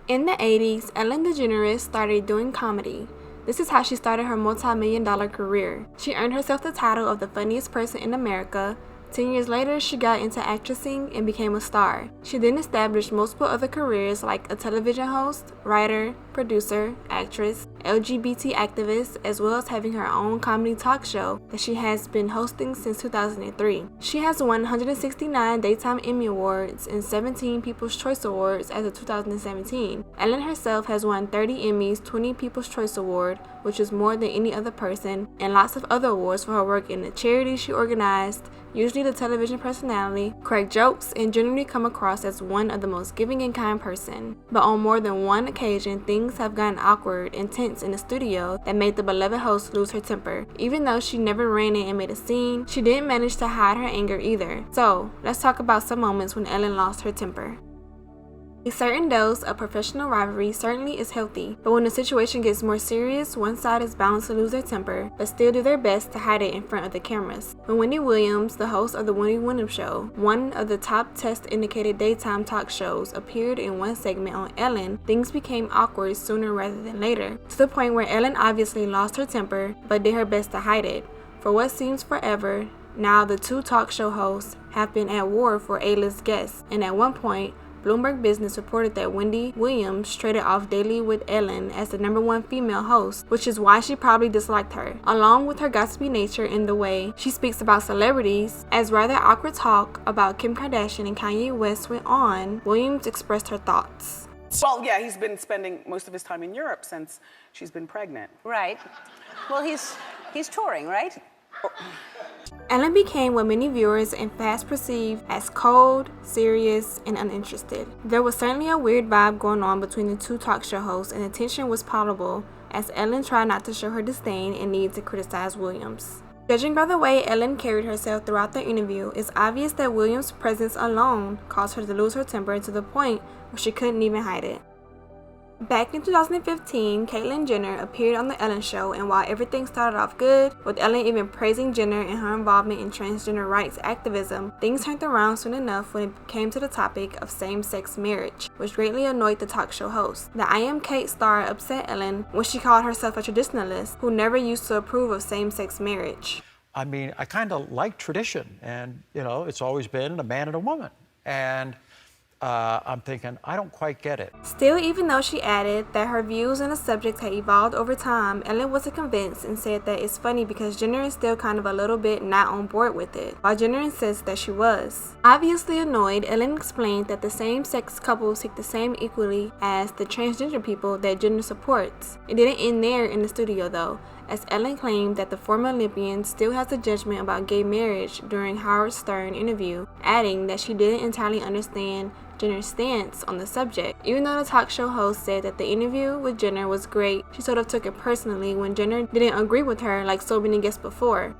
In the 80s, Ellen DeGeneres started doing comedy. This is how she started her multi-million-dollar career. She earned herself the title of the funniest person in America. 10 years later, she got into actressing and became a star. She then established multiple other careers like a television host, writer, producer, actress, LGBT activist, as well as having her own comedy talk show that she has been hosting since 2003. She has won 169 Daytime Emmy Awards and 17 People's Choice Awards as of 2017. Ellen herself has won 30 Emmys, 20 People's Choice Award, which is more than any other person, and lots of other awards for her work in the charities she organized, usually the television personality, crack jokes, and generally come across as one of the most giving and kind person. But on more than one occasion, things have gotten awkward and tense in the studio that made the beloved host lose her temper. Even though she never ran in and made a scene, she didn't manage to hide her anger either. So, let's talk about some moments when Ellen lost her temper. A certain dose of professional rivalry certainly is healthy, but when the situation gets more serious, one side is bound to lose their temper, but still do their best to hide it in front of the cameras. When Wendy Williams, the host of The Wendy Williams Show, one of the top test-indicated daytime talk shows, appeared in one segment on Ellen, things became awkward sooner rather than later, to the point where Ellen obviously lost her temper, but did her best to hide it. For what seems forever, now the two talk show hosts have been at war for A-list guests, and at one point, Bloomberg Business reported that Wendy Williams traded off daily with Ellen as the #1 female host, which is why she probably disliked her, along with her gossipy nature in the way she speaks about celebrities. As rather awkward talk about Kim Kardashian and Kanye West went on, Williams expressed her thoughts. Well, yeah, he's been spending most of his time in Europe since she's been pregnant. Right. Well, he's touring, right? Ellen became what many viewers and fans perceived as cold, serious, and uninterested. There was certainly a weird vibe going on between the two talk show hosts, and the tension was palpable as Ellen tried not to show her disdain and need to criticize Williams. Judging by the way Ellen carried herself throughout the interview, it's obvious that Williams' presence alone caused her to lose her temper to the point where she couldn't even hide it. Back in 2015, Caitlyn Jenner appeared on The Ellen Show, and while everything started off good, with Ellen even praising Jenner and her involvement in transgender rights activism, things turned around soon enough when it came to the topic of same-sex marriage, which greatly annoyed the talk show host. The I Am Cait star upset Ellen when she called herself a traditionalist who never used to approve of same-sex marriage. I mean, I kind of like tradition, and, it's always been a man and a woman. And I'm thinking, I don't quite get it. Still, even though she added that her views on the subject had evolved over time, Ellen wasn't convinced and said that it's funny because Jenner is still kind of a little bit not on board with it, while Jenner insists that she was. Obviously annoyed, Ellen explained that the same-sex couples take the same equally as the transgender people that Jenner supports. It didn't end there in the studio though, as Ellen claimed that the former Olympian still has a judgment about gay marriage during Howard Stern interview, adding that she didn't entirely understand Jenner's stance on the subject. Even though the talk show host said that the interview with Jenner was great, she sort of took it personally when Jenner didn't agree with her like so many guests before.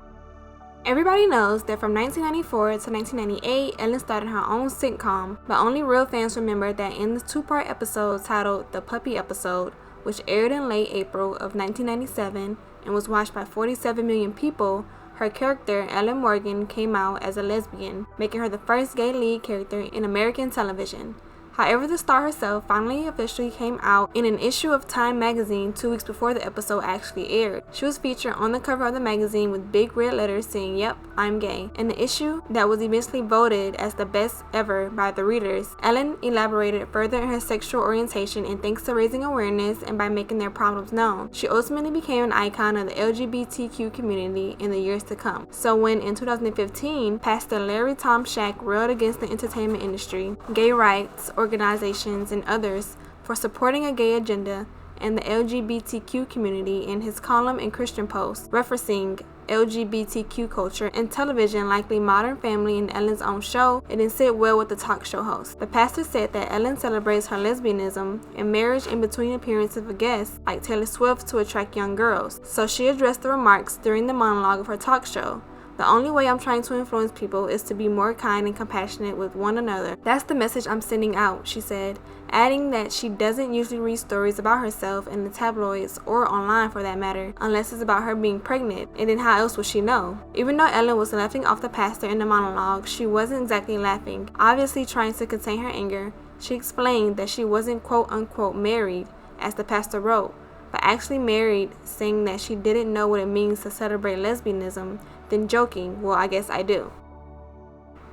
Everybody knows that from 1994 to 1998, Ellen started her own sitcom, but only real fans remember that in the two-part episode titled The Puppy Episode, which aired in late April of 1997 and was watched by 47 million people, her character, Ellen Morgan, came out as a lesbian, making her the first gay lead character in American television. However, the star herself finally officially came out in an issue of Time magazine 2 weeks before the episode actually aired. She was featured on the cover of the magazine with big red letters saying, "Yep, I'm gay." In the issue that was eventually voted as the best ever by the readers, Ellen elaborated further in her sexual orientation, and thanks to raising awareness and by making their problems known, she ultimately became an icon of the LGBTQ community in the years to come. So when in 2015, Pastor Larry Tomczak railed against the entertainment industry, gay rights organizations, and others for supporting a gay agenda and the LGBTQ community in his column in Christian Post, referencing LGBTQ culture and television, likely Modern Family and Ellen's own show, it didn't sit well with the talk show host. The pastor said that Ellen celebrates her lesbianism and marriage in between appearances of guests like Taylor Swift to attract young girls, so she addressed the remarks during the monologue of her talk show. "The only way I'm trying to influence people is to be more kind and compassionate with one another. That's the message I'm sending out," she said, adding that she doesn't usually read stories about herself in the tabloids or online for that matter, unless it's about her being pregnant, and then how else would she know? Even though Ellen was laughing off the pastor in the monologue, she wasn't exactly laughing, obviously trying to contain her anger. She explained that she wasn't quote unquote married, as the pastor wrote, but actually married, saying that she didn't know what it means to celebrate lesbianism, then joking, well, I guess I do.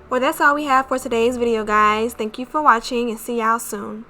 Well, that's all we have for today's video, guys. Thank you for watching and see y'all soon.